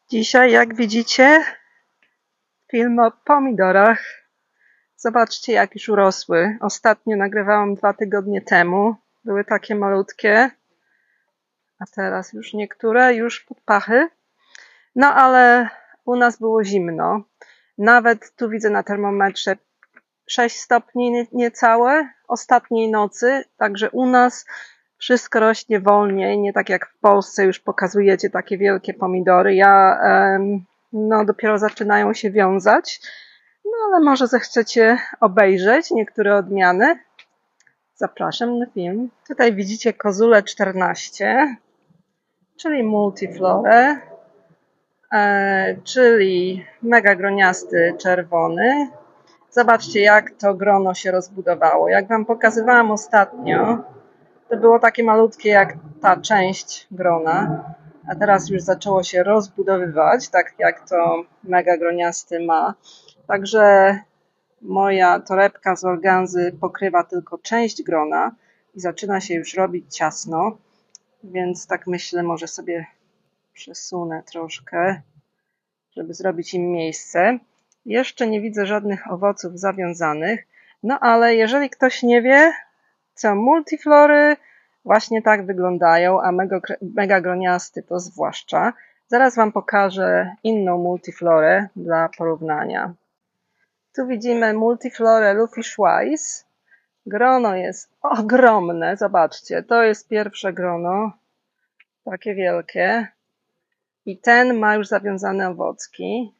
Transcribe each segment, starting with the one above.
Dzisiaj, jak widzicie, film o pomidorach. Zobaczcie, jak już urosły. Ostatnio nagrywałam 2 tygodnie temu. Były takie malutkie, a teraz już niektóre już pod pachy. No ale u nas było zimno. Nawet tu widzę na termometrze 6 stopni niecałe ostatniej nocy. Także u nas wszystko rośnie wolniej, nie tak jak w Polsce już pokazujecie takie wielkie pomidory. No dopiero zaczynają się wiązać. No ale może zechcecie obejrzeć niektóre odmiany. Zapraszam na film. Tutaj widzicie kozulę 14, czyli multiflorę, czyli mega groniasty czerwony. Zobaczcie, jak to grono się rozbudowało. Jak wam pokazywałam ostatnio, to było takie malutkie jak ta część grona, a teraz już zaczęło się rozbudowywać, tak jak to mega groniasty ma. Także moja torebka z organzy pokrywa tylko część grona i zaczyna się już robić ciasno, więc tak myślę, może sobie przesunę troszkę, żeby zrobić im miejsce. Jeszcze nie widzę żadnych owoców zawiązanych, no ale jeżeli ktoś nie wie, co multiflory właśnie tak wyglądają, a mega groniasty to zwłaszcza. Zaraz wam pokażę inną multiflorę dla porównania. Tu widzimy multiflorę Lufish Wise. Grono jest ogromne, zobaczcie, to jest pierwsze grono, takie wielkie. I ten ma już zawiązane owocki.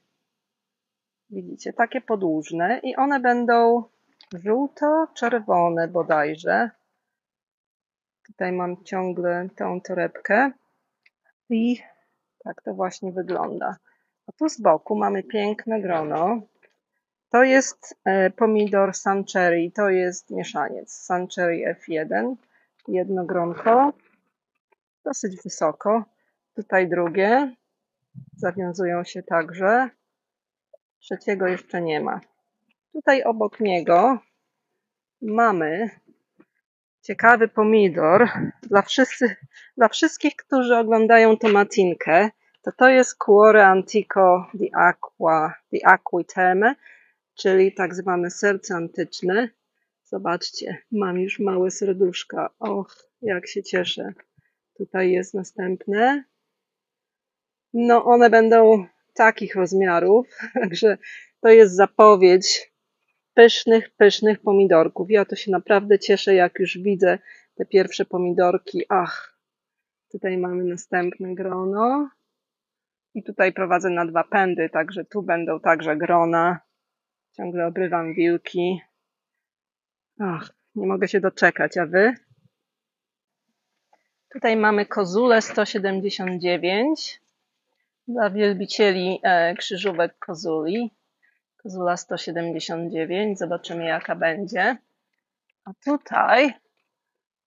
Widzicie, takie podłużne i one będą żółto-czerwone bodajże. Tutaj mam ciągle tą torebkę i tak to właśnie wygląda. A tu z boku mamy piękne grono. To jest pomidor Sun Cherry, to jest mieszaniec Sun Cherry F1, jedno gronko, dosyć wysoko. Tutaj drugie, zawiązują się także, trzeciego jeszcze nie ma. Tutaj obok niego mamy ciekawy pomidor dla wszystkich, którzy oglądają tomatinkę. To jest Cuore Antico di Acquiterme, czyli tak zwane serce antyczne. Zobaczcie, mam już małe serduszka. Och, jak się cieszę. Tutaj jest następne. No, one będą takich rozmiarów, także to jest zapowiedź pysznych pomidorków. Ja to się naprawdę cieszę, jak już widzę te pierwsze pomidorki. Ach, tutaj mamy następne grono. I tutaj prowadzę na 2 pędy, także tu będą także grona. Ciągle obrywam wilki. Ach, nie mogę się doczekać, a wy? Tutaj mamy kozulę 179 dla wielbicieli krzyżówek kozuli. Kozula 179, zobaczymy jaka będzie. A tutaj,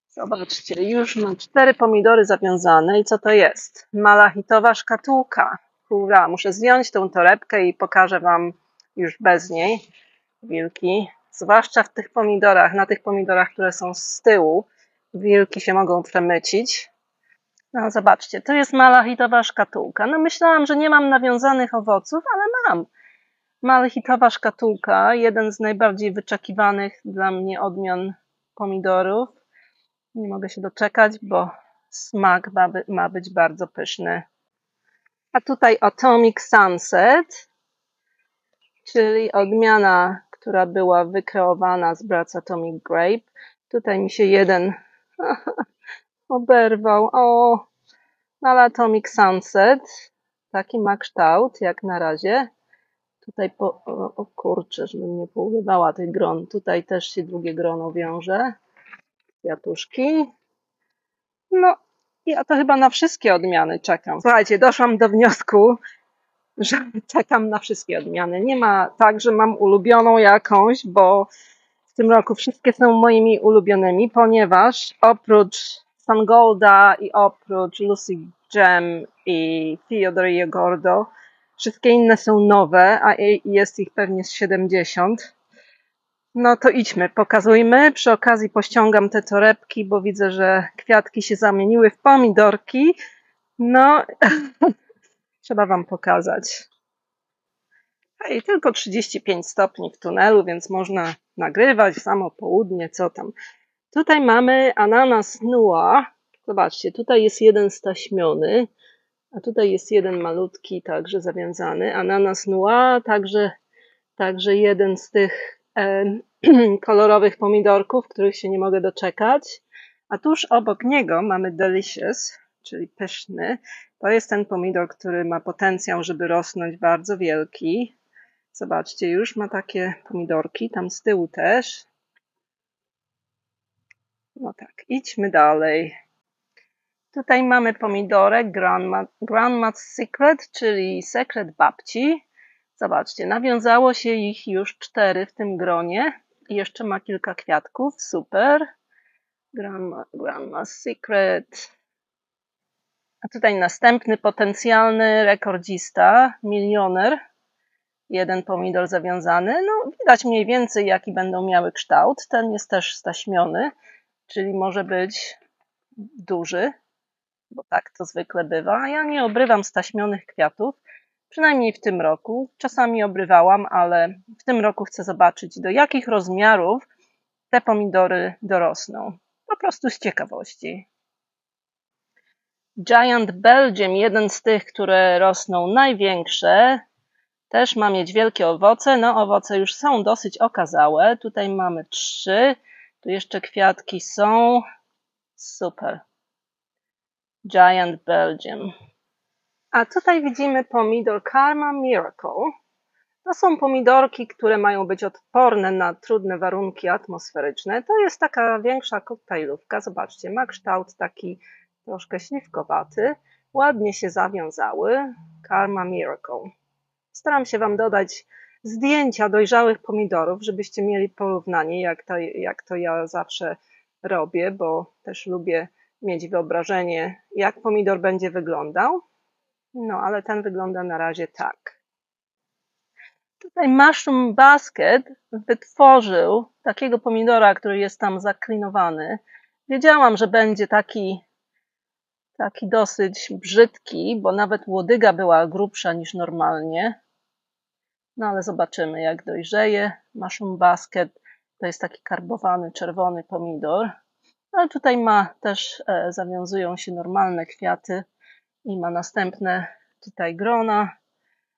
zobaczcie, już mam 4 pomidory zawiązane i co to jest? Malachitowa szkatułka. Hurra, muszę zdjąć tą torebkę i pokażę wam już bez niej wilki. Zwłaszcza w tych pomidorach, na tych pomidorach, które są z tyłu, wilki się mogą przemycić. No zobaczcie, to jest malachitowa szkatułka. No myślałam, że nie mam nawiązanych owoców, ale mam. Malachitowa szkatułka, jeden z najbardziej wyczekiwanych dla mnie odmian pomidorów. Nie mogę się doczekać, bo smak ma być bardzo pyszny. A tutaj Atomic Sunset, czyli odmiana, która była wykreowana z Bratz Atomic Grape. Tutaj mi się jeden oberwał. O, ale Atomic Sunset, taki ma kształt jak na razie. Tutaj, o kurczę, żebym nie pourywała tych gron. Tutaj też się drugie grono wiąże. Kwiatuszki. No, ja to chyba na wszystkie odmiany czekam. Słuchajcie, doszłam do wniosku, że czekam na wszystkie odmiany. Nie ma tak, że mam ulubioną jakąś, bo w tym roku wszystkie są moimi ulubionymi, ponieważ oprócz Sangolda i oprócz Lucy Gem i Theodoria Gordo, wszystkie inne są nowe, a jest ich pewnie z 70. No to idźmy, pokazujmy. Przy okazji pościągam te torebki, bo widzę, że kwiatki się zamieniły w pomidorki. No, Trzeba wam pokazać. Hej, tylko 35 stopni w tunelu, więc można nagrywać w samo południe, co tam. Tutaj mamy ananas Nua. Zobaczcie, tutaj jest jeden staśmiony, a tutaj jest jeden malutki, także zawiązany. Ananas Nua, także jeden z tych kolorowych pomidorków, których się nie mogę doczekać. A tuż obok niego mamy Delicious, czyli pyszny. To jest ten pomidor, który ma potencjał, żeby rosnąć bardzo wielki. Zobaczcie, już ma takie pomidorki, tam z tyłu też. No tak, idźmy dalej. Tutaj mamy pomidorek Grandma's Secret, czyli sekret babci. Zobaczcie, nawiązało się ich już 4 w tym gronie. I jeszcze ma kilka kwiatków, super. Grandma's Secret. A tutaj następny potencjalny rekordzista, milioner. Jeden pomidor zawiązany. No, widać mniej więcej, jaki będą miały kształt. Ten jest też staśmiony, czyli może być duży, bo tak to zwykle bywa. Ja nie obrywam staśmionych kwiatów, przynajmniej w tym roku. Czasami obrywałam, ale w tym roku chcę zobaczyć, do jakich rozmiarów te pomidory dorosną. Po prostu z ciekawości. Giant Belgium, jeden z tych, które rosną największe. Też ma mieć wielkie owoce. No, owoce już są dosyć okazałe. Tutaj mamy 3. Tu jeszcze kwiatki są. Super. Giant Belgium. A tutaj widzimy pomidor Karma Miracle. To są pomidorki, które mają być odporne na trudne warunki atmosferyczne. To jest taka większa koktajlówka. Zobaczcie, ma kształt taki troszkę śliwkowaty. Ładnie się zawiązały. Karma Miracle. Staram się wam dodać zdjęcia dojrzałych pomidorów, żebyście mieli porównanie, jak to ja zawsze robię, bo też lubię mieć wyobrażenie, jak pomidor będzie wyglądał. No, ale ten wygląda na razie tak. Tutaj Mushroom Basket wytworzył takiego pomidora, który jest tam zaklinowany. Wiedziałam, że będzie taki dosyć brzydki, bo nawet łodyga była grubsza niż normalnie. No ale zobaczymy, jak dojrzeje. Mushroom Basket to jest taki karbowany, czerwony pomidor. Ale tutaj ma też, zawiązują się normalne kwiaty i ma następne tutaj grona.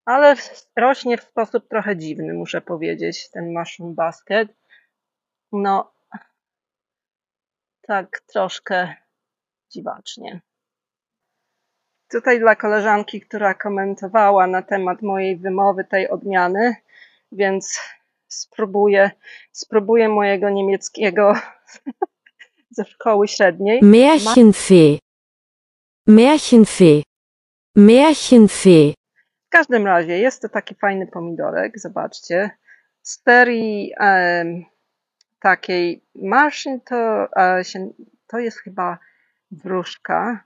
Ale rośnie w sposób trochę dziwny, muszę powiedzieć, ten Mushroom Basket. No, tak troszkę dziwacznie. Tutaj dla koleżanki, która komentowała na temat mojej wymowy tej odmiany, więc spróbuję mojego niemieckiego ze szkoły średniej. Märchenfee. Märchenfee. Märchenfee. W każdym razie jest to taki fajny pomidorek, zobaczcie. Z serii takiej Märchen to jest chyba wróżka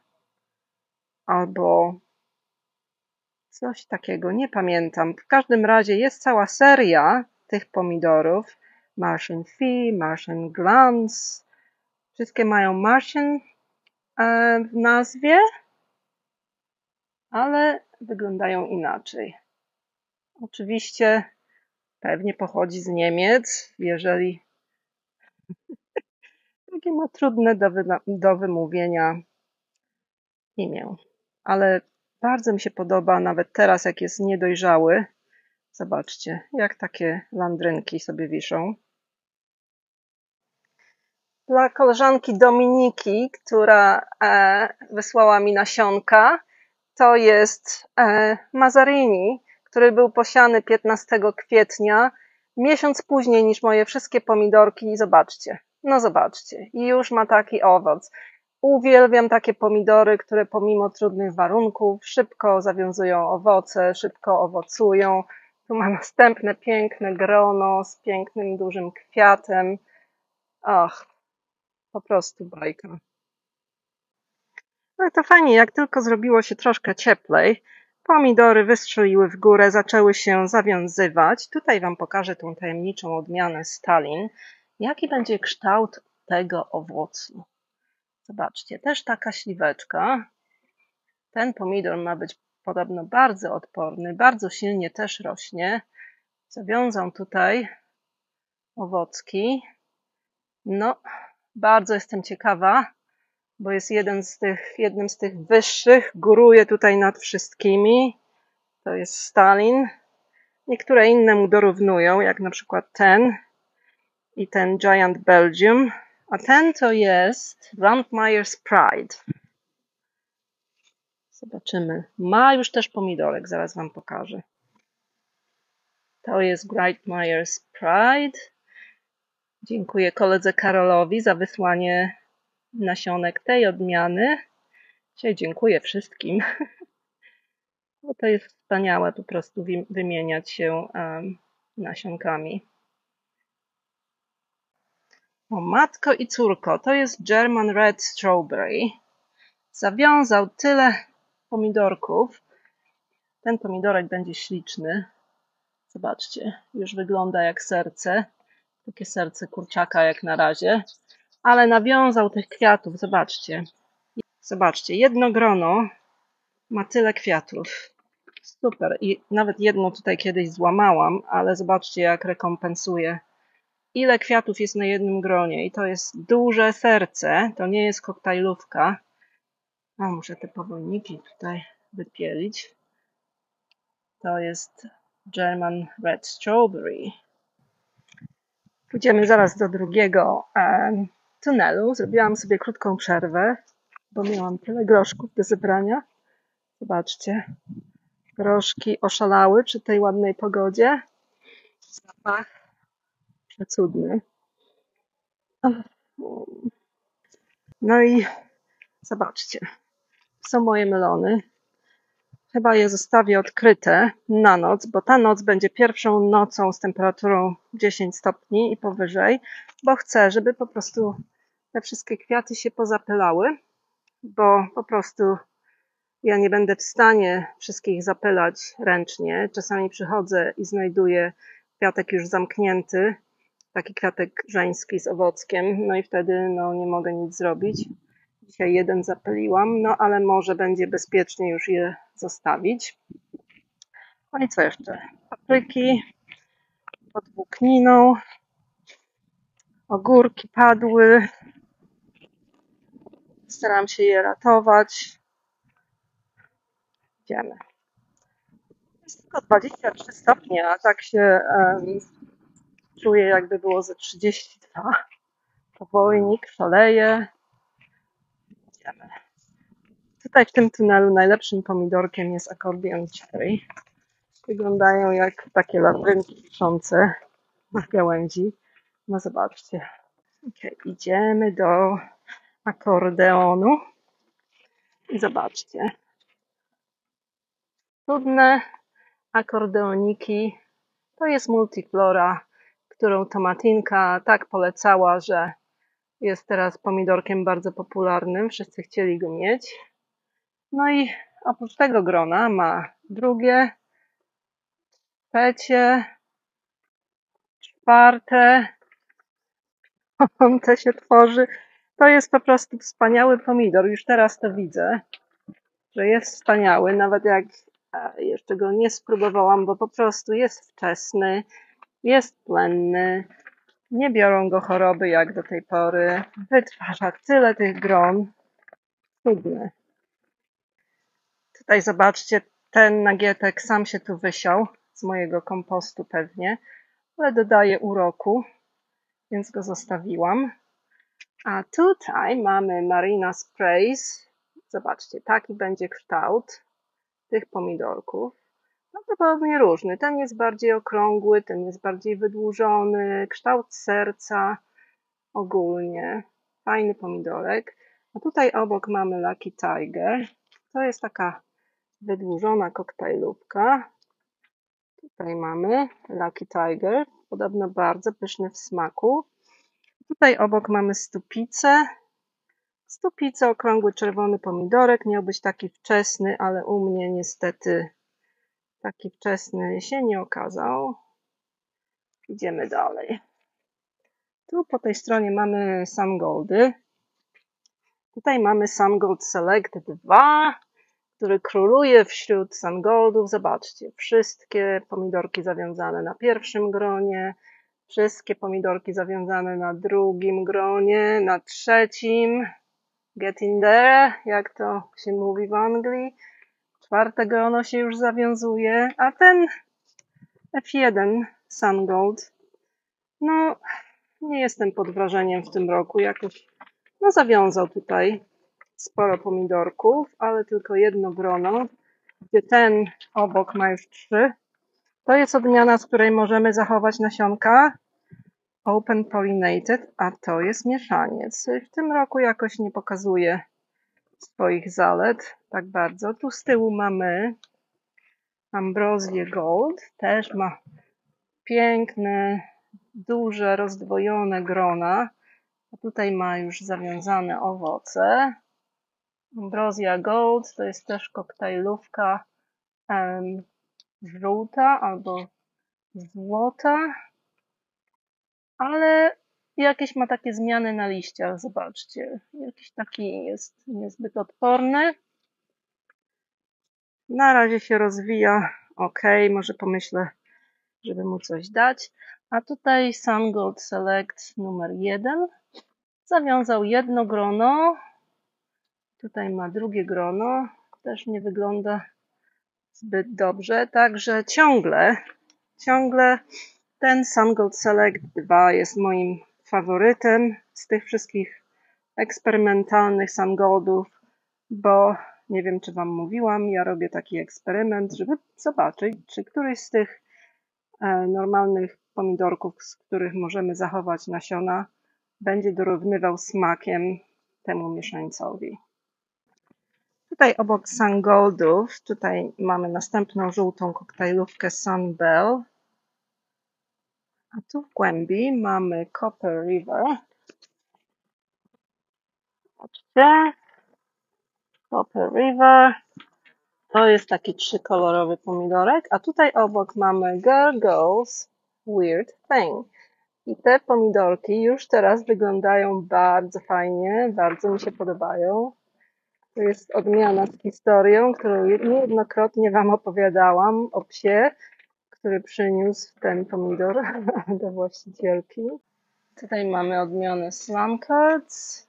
albo coś takiego, nie pamiętam. W każdym razie jest cała seria tych pomidorów. Märchenfee, Märchenglanz. Wszystkie mają Märchen w nazwie, ale wyglądają inaczej. Oczywiście pewnie pochodzi z Niemiec, jeżeli takie ma trudne do wymówienia imię. Ale bardzo mi się podoba, nawet teraz jak jest niedojrzały. Zobaczcie, jak takie landrynki sobie wiszą. Dla koleżanki Dominiki, która wysłała mi nasionka, to jest Mazarini, który był posiany 15 kwietnia, miesiąc później niż moje wszystkie pomidorki i zobaczcie, no zobaczcie, i już ma taki owoc. Uwielbiam takie pomidory, które pomimo trudnych warunków szybko zawiązują owoce, szybko owocują. Tu ma następne piękne grono z pięknym, dużym kwiatem. Ach, po prostu bajka. No to fajnie, jak tylko zrobiło się troszkę cieplej, pomidory wystrzeliły w górę, zaczęły się zawiązywać. Tutaj wam pokażę tą tajemniczą odmianę Stalin. Jaki będzie kształt tego owocu? Zobaczcie, też taka śliweczka. Ten pomidor ma być podobno bardzo odporny, bardzo silnie też rośnie. Zawiązał tutaj owocki. No, bardzo jestem ciekawa, bo jest jednym z tych wyższych, góruje tutaj nad wszystkimi. To jest Stalin. Niektóre inne mu dorównują, jak na przykład ten i ten Giant Belgium. A ten to jest Grandmeyer's Pride. Zobaczymy. Ma już też pomidorek, zaraz wam pokażę. To jest Grandmeyer's Pride. Dziękuję koledze Karolowi za wysłanie nasionek tej odmiany. Dzisiaj dziękuję wszystkim, bo to jest wspaniałe po prostu wymieniać się nasionkami. O matko i córko, to jest German Red Strawberry. Zawiązał tyle pomidorków. Ten pomidorek będzie śliczny. Zobaczcie, już wygląda jak serce. Takie serce kurczaka jak na razie. Ale nawiązał tych kwiatów, zobaczcie. Zobaczcie, jedno grono ma tyle kwiatów. Super. I nawet jedno tutaj kiedyś złamałam, ale zobaczcie jak rekompensuje. Ile kwiatów jest na jednym gronie. I to jest duże serce. To nie jest koktajlówka. O, muszę te powolniki tutaj wypielić. To jest German Red Strawberry. Pójdziemy zaraz do drugiego tunelu. Zrobiłam sobie krótką przerwę, bo miałam tyle groszków do zebrania. Zobaczcie, groszki oszalały przy tej ładnej pogodzie. Zapach przecudny. No i zobaczcie, są moje melony. Chyba je zostawię odkryte na noc, bo ta noc będzie pierwszą nocą z temperaturą 10 stopni i powyżej, bo chcę, żeby po prostu te wszystkie kwiaty się pozapylały, bo po prostu ja nie będę w stanie wszystkich zapylać ręcznie. Czasami przychodzę i znajduję kwiatek już zamknięty, taki kwiatek żeński z owockiem, no i wtedy nie mogę nic zrobić. Dzisiaj jeden zapyliłam, no ale może będzie bezpiecznie już je zostawić. No i co jeszcze? Papryki pod włókniną, ogórki padły. Staram się je ratować. Idziemy. Jest tylko 23 stopnie, a tak się czuję jakby było ze 32. Powojnik szaleje. Idziemy. Tutaj w tym tunelu najlepszym pomidorkiem jest Accordion Cherry. Wyglądają jak takie lawrynki wiszące na gałęzi. No zobaczcie. Okay, idziemy do akordeonu. I zobaczcie. Cudne akordeoniki. To jest multiflora, którą Tomatinka tak polecała, że jest teraz pomidorkiem bardzo popularnym. Wszyscy chcieli go mieć. No i oprócz tego grona ma drugie, trzecie, czwarte, piąte się tworzy. To jest po prostu wspaniały pomidor. Już teraz to widzę, że jest wspaniały. Nawet jak jeszcze go nie spróbowałam, bo po prostu jest wczesny, jest plenny. Nie biorą go choroby jak do tej pory. Wytwarza tyle tych gron. Cudny. Tutaj zobaczcie, ten nagietek sam się tu wysiał z mojego kompostu pewnie, ale dodaje uroku, więc go zostawiłam. A tutaj mamy Marina Sprays. Zobaczcie, taki będzie kształt tych pomidorków. Prawdopodobnie różny. Ten jest bardziej okrągły, ten jest bardziej wydłużony, kształt serca ogólnie. Fajny pomidorek. A tutaj obok mamy Lucky Tiger. To jest taka wydłużona koktajlówka. Tutaj mamy Lucky Tiger. Podobno bardzo pyszny w smaku. Tutaj obok mamy Stupicę. Stupicę, okrągły czerwony pomidorek. Miał być taki wczesny, ale u mnie niestety taki wczesny się nie okazał. Idziemy dalej. Tu po tej stronie mamy Sungoldy. Tutaj mamy Sungold Select 2. który króluje wśród Sungoldów. Zobaczcie, wszystkie pomidorki zawiązane na pierwszym gronie, wszystkie pomidorki zawiązane na drugim gronie, na trzecim. Get in there, jak to się mówi w Anglii. Czwarte grono się już zawiązuje, a ten F1 Sungold, no nie jestem pod wrażeniem w tym roku, jakoś no zawiązał tutaj sporo pomidorków, ale tylko jedno grono, gdzie ten obok ma już 3. To jest odmiana, z której możemy zachować nasionka Open Pollinated, a to jest mieszaniec. W tym roku jakoś nie pokazuje swoich zalet tak bardzo. Tu z tyłu mamy Ambrosię Gold, też ma piękne, duże, rozdwojone grona. A tutaj ma już zawiązane owoce. Ambrosia Gold to jest też koktajlówka żółta albo złota, ale jakieś ma takie zmiany na liściach, zobaczcie. Jakiś taki jest niezbyt odporny. Na razie się rozwija ok, może pomyślę, żeby mu coś dać. A tutaj Sungold Select numer 1. Zawiązał jedno grono. Tutaj ma drugie grono. Też nie wygląda zbyt dobrze. Także ciągle ten Sungold Select 2 jest moim faworytem z tych wszystkich eksperymentalnych Sungoldów, bo nie wiem, czy wam mówiłam, ja robię taki eksperyment, żeby zobaczyć, czy któryś z tych normalnych pomidorków, z których możemy zachować nasiona, będzie dorównywał smakiem temu mieszańcowi. Tutaj obok Sungoldów, tutaj mamy następną żółtą koktajlówkę Sunbelle. A tu w głębi mamy Copper River. Patrzcie. Copper River. To jest taki 3-kolorowy pomidorek. A tutaj obok mamy Girl Goes Weird Thing. I te pomidorki już teraz wyglądają bardzo fajnie. Bardzo mi się podobają. To jest odmiana z historią, którą niejednokrotnie wam opowiadałam o psie, który przyniósł ten pomidor do właścicielki. Tutaj mamy odmianę Slumcards.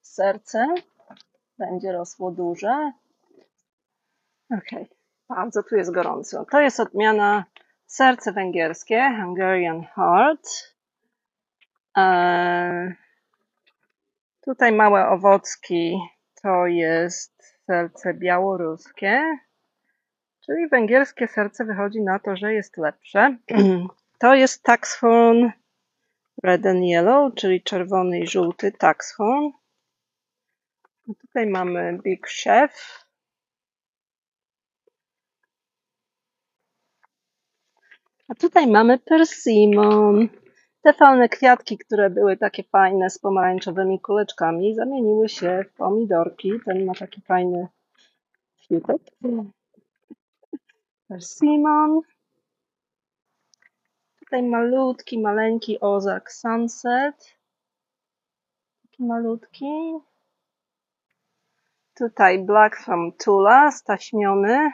Serce będzie rosło duże. Ok, bardzo tu jest gorąco. To jest odmiana serce węgierskie, Hungarian Heart. Tutaj małe owocki to jest serce białoruskie, czyli węgierskie serce wychodzi na to, że jest lepsze. To jest Taxhorn Red and Yellow, czyli czerwony i żółty Taxhorn. A tutaj mamy Big Chef. A tutaj mamy Persimmon. Te fajne kwiatki, które były takie fajne z pomarańczowymi kuleczkami, zamieniły się w pomidorki. Ten ma taki fajny kwiatek. Persimmon. Tutaj malutki, maleńki ozak Sunset. Taki malutki. Tutaj Black Thumb Tula, staśmiony.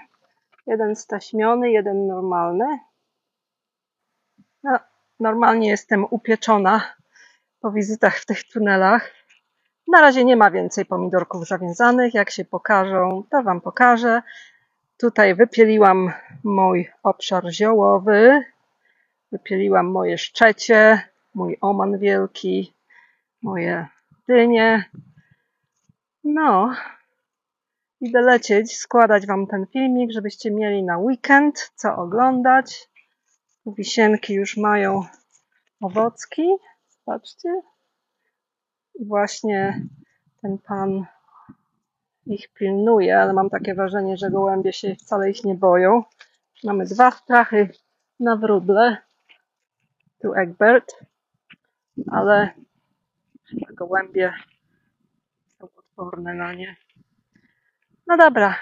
Jeden staśmiony, jeden normalny. No, normalnie jestem upieczona po wizytach w tych tunelach. Na razie nie ma więcej pomidorków zawiązanych. Jak się pokażą, to wam pokażę. Tutaj wypieliłam mój obszar ziołowy. Wypieliłam moje szczecie, mój oman wielki, moje dynie. No, idę lecieć, składać wam ten filmik, żebyście mieli na weekend co oglądać. Wisienki już mają owocki. Patrzcie. I właśnie ten pan ich pilnuje, ale mam takie wrażenie, że gołębie się wcale ich nie boją. Mamy 2 strachy na wróble. Tu Egbert, ale gołębie są odporne na nie. No dobra,